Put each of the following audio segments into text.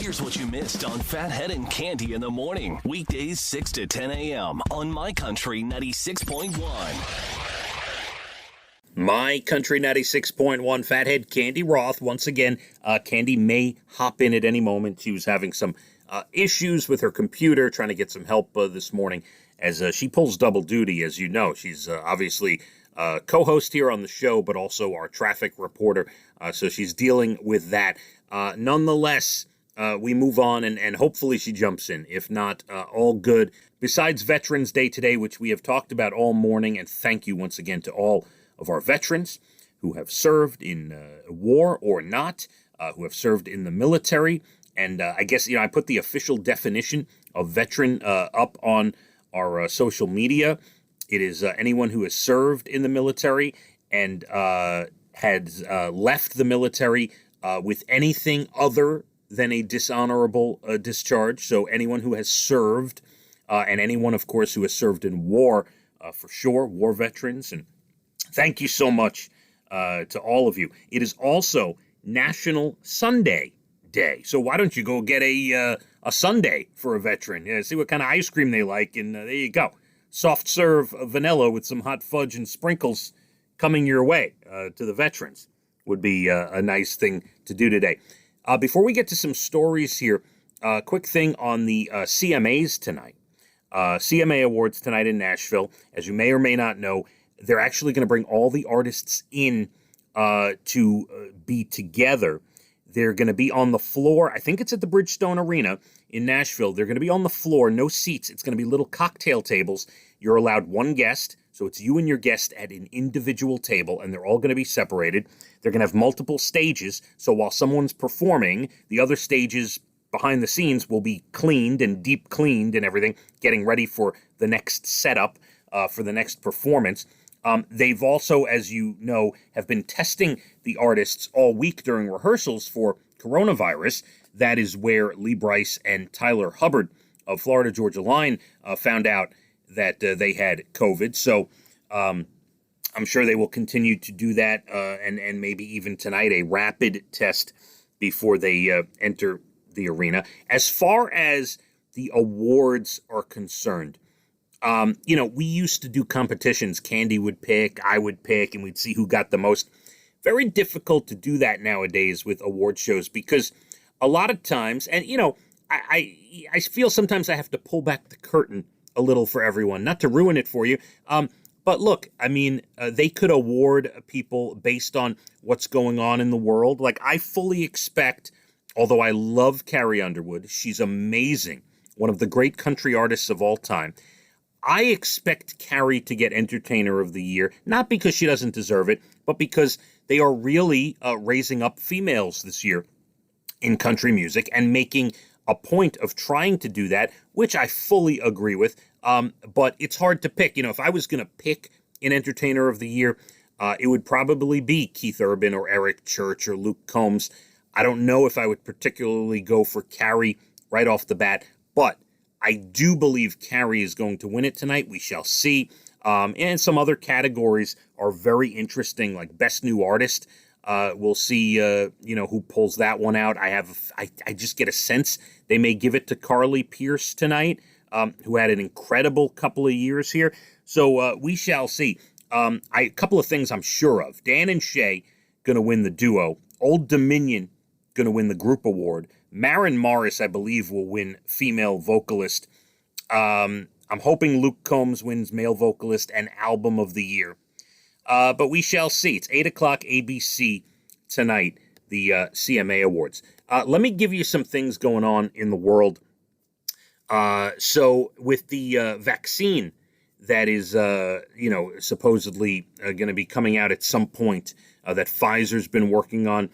Here's what you missed on Phathead and Cande in the morning. Weekdays 6 to 10 a.m. on My Country 96.1. My Country 96.1, Phathead, Cande Roth. Once again, Cande may hop in at any moment. She was having some issues with her computer, trying to get some help this morning as she pulls double duty, as you know. She's obviously co-host here on the show, but also our traffic reporter. So she's dealing with that. Nonetheless, we move on, and hopefully she jumps in. If not, all good. Besides Veterans Day today, which we have talked about all morning, and thank you once again to all of our veterans who have served in war or not, who have served in the military. And I guess, I put the official definition of veteran up on our social media. It is anyone who has served in the military and has left the military with anything other than a dishonorable discharge. So anyone who has served, and anyone, of course, who has served in war, for sure, war veterans. And thank you so much to all of you. It is also National Sundae Day. So why don't you go get a sundae for a veteran? See what kind of ice cream they like, and there you go. Soft serve vanilla with some hot fudge and sprinkles coming your way to the veterans would be a nice thing to do today. Before we get to some stories here, quick thing on the CMAs tonight. CMA Awards tonight in Nashville. As you may or may not know, they're actually going to bring all the artists in to be together. They're going to be on the floor. I think it's at the Bridgestone Arena in Nashville. They're going to be on the floor, no seats. It's going to be little cocktail tables. You're allowed one guest, so it's you and your guest at an individual table, and they're all going to be separated. They're going to have multiple stages, so while someone's performing, the other stages behind the scenes will be cleaned and deep cleaned and everything, getting ready for the next setup, for the next performance. They've also, as you know, have been testing the artists all week during rehearsals for coronavirus. That is where Lee Brice and Tyler Hubbard of Florida Georgia Line found out that they had COVID. So I'm sure they will continue to do that, and maybe even tonight a rapid test before they enter the arena. As far as the awards are concerned, we used to do competitions. Cande would pick, I would pick, and we'd see who got the most. Very difficult to do that nowadays with award shows because a lot of times, and I feel sometimes I have to pull back the curtain a little for everyone, not to ruin it for you. But look, they could award people based on what's going on in the world. Like, I fully expect, although I love Carrie Underwood, she's amazing, one of the great country artists of all time. I expect Carrie to get Entertainer of the Year, not because she doesn't deserve it, but because they are really raising up females this year in country music and making a point of trying to do that, which I fully agree with. But it's hard to pick. If I was going to pick an Entertainer of the Year, it would probably be Keith Urban or Eric Church or Luke Combs. I don't know if I would particularly go for Carrie right off the bat, but I do believe Carrie is going to win it tonight. We shall see. And some other categories are very interesting, like Best New Artist. We'll see, who pulls that one out. I just get a sense they may give it to Carly Pearce tonight, who had an incredible couple of years here. So we shall see. A couple of things I'm sure of. Dan and Shay going to win the duo. Old Dominion going to win the group award. Maren Morris, I believe, will win female vocalist. I'm hoping Luke Combs wins male vocalist and album of the year. But we shall see. It's 8 o'clock ABC tonight, the CMA Awards. Let me give you some things going on in the world. So with the vaccine that is, supposedly going to be coming out at some point that Pfizer's been working on,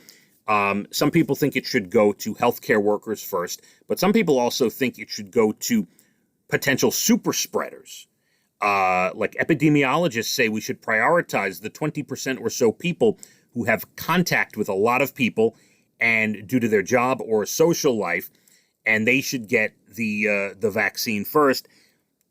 some people think it should go to healthcare workers first, but some people also think it should go to potential super spreaders. Like epidemiologists say we should prioritize the 20% or so people who have contact with a lot of people and due to their job or social life, and they should get the vaccine first.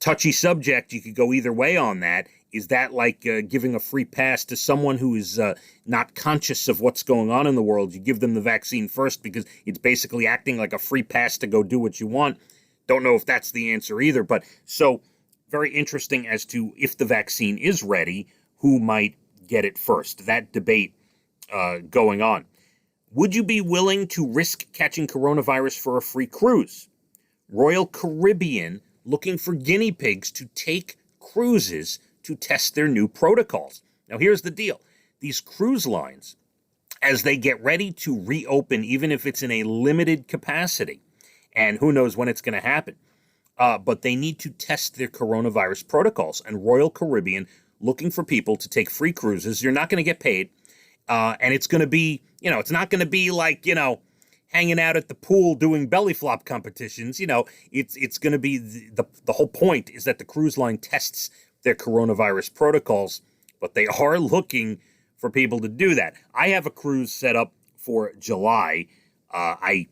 Touchy subject, you could go either way on that. Is that like giving a free pass to someone who is not conscious of what's going on in the world? You give them the vaccine first because it's basically acting like a free pass to go do what you want. Don't know if that's the answer either. But so very interesting as to if the vaccine is ready, who might get it first. That debate going on. Would you be willing to risk catching coronavirus for a free cruise? Royal Caribbean looking for guinea pigs to take cruises to test their new protocols. Now, here's the deal. These cruise lines, as they get ready to reopen, even if it's in a limited capacity, and who knows when it's going to happen, but they need to test their coronavirus protocols. And Royal Caribbean looking for people to take free cruises. You're not going to get paid, and it's going to be, it's not going to be like, hanging out at the pool doing belly flop competitions. It's going to be the whole point is that the cruise line tests their coronavirus protocols, but they are looking for people to do that. I have a cruise set up for July. My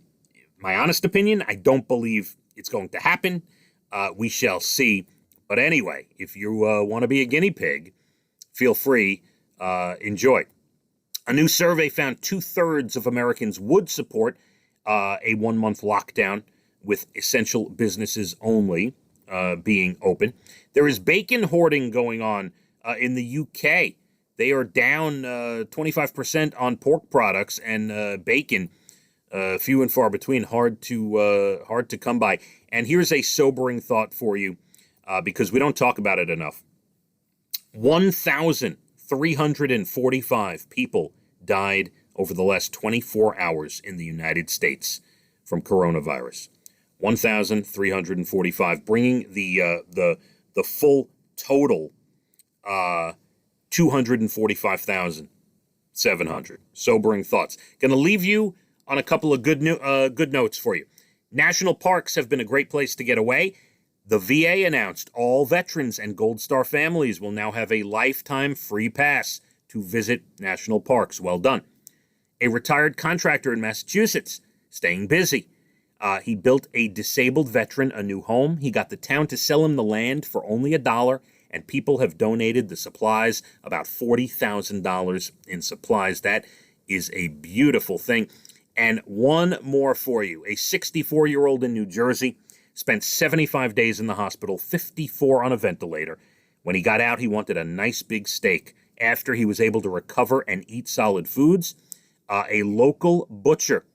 honest opinion, I don't believe it's going to happen. We shall see. But anyway, if you want to be a guinea pig, feel free. Enjoy. A new survey found 2/3 of Americans would support a 1-month lockdown with essential businesses only being open. There is bacon hoarding going on in the UK. They are down 25% on pork products and bacon, few and far between, hard to come by. And here's a sobering thought for you, because we don't talk about it enough. 1,345 people died over the last 24 hours in the United States from coronavirus. 1,345, bringing the full total 245,700. Sobering thoughts. Going to leave you on a couple of good notes for you. National parks have been a great place to get away. The VA announced all veterans and Gold Star families will now have a lifetime free pass to visit national parks. Well done. A retired contractor in Massachusetts, staying busy. He built a disabled veteran a new home. He got the town to sell him the land for only $1, and people have donated the supplies, about $40,000 in supplies. That is a beautiful thing. And one more for you. A 64-year-old in New Jersey spent 75 days in the hospital, 54 on a ventilator. When he got out, he wanted a nice big steak. After he was able to recover and eat solid foods, a local butcher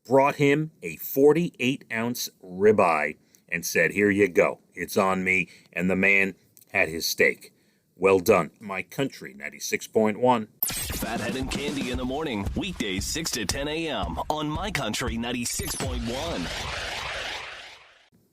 brought him a 48-ounce ribeye and said, "Here you go. It's on me." And the man had his steak. Well done. My Country 96.1. Phathead and Cande in the morning, weekdays 6 to 10 a.m. on My Country 96.1.